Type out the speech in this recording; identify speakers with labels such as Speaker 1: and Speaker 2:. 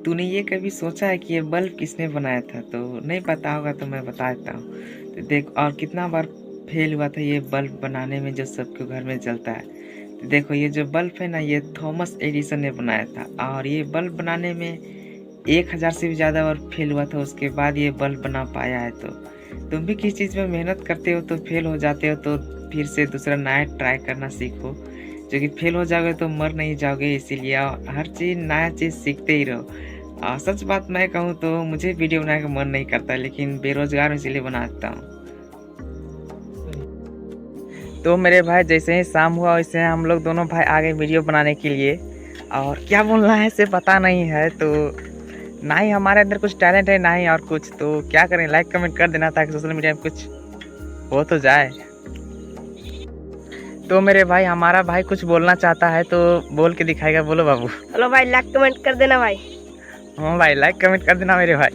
Speaker 1: तूने ये कभी सोचा है कि ये बल्ब किसने बनाया था? तो नहीं पता होगा तो मैं बता देता हूँ। तो देख, और कितना बार फेल हुआ था ये बल्ब बनाने में जो सबके घर में जलता है। तो देखो, ये जो बल्ब है ना, ये थॉमस एडिसन ने बनाया था, और ये बल्ब बनाने में 1000 से भी ज़्यादा बार फेल हुआ था, उसके बाद ये बल्ब बना पाया है। तो तुम भी किसी चीज़ में मेहनत करते हो तो फेल हो जाते हो, तो फिर से दूसरा नया ट्राई करना सीखो। जो कि फेल हो जाओगे तो मर नहीं जाओगे, इसीलिए हर चीज़ नया चीज़ सीखते ही रहो। सच बात मैं कहूँ तो मुझे वीडियो बनाने का मन नहीं करता, लेकिन बेरोजगार हूँ इसीलिए बनाता हूँ। तो मेरे भाई, जैसे ही शाम हुआ वैसे हम लोग दोनों भाई आ गए वीडियो बनाने के लिए। और क्या बोलना है से पता नहीं है, तो ना ही हमारे अंदर कुछ टैलेंट है ना ही और कुछ। तो क्या करें, लाइक कमेंट कर देना ताकि सोशल मीडिया में कुछ हो तो जाए। तो मेरे भाई, हमारा भाई कुछ बोलना चाहता है तो बोल के दिखाएगा। बोलो बाबू।
Speaker 2: हेलो भाई, लाइक कमेंट कर देना भाई।
Speaker 1: हाँ भाई, लाइक कमेंट कर देना मेरे भाई।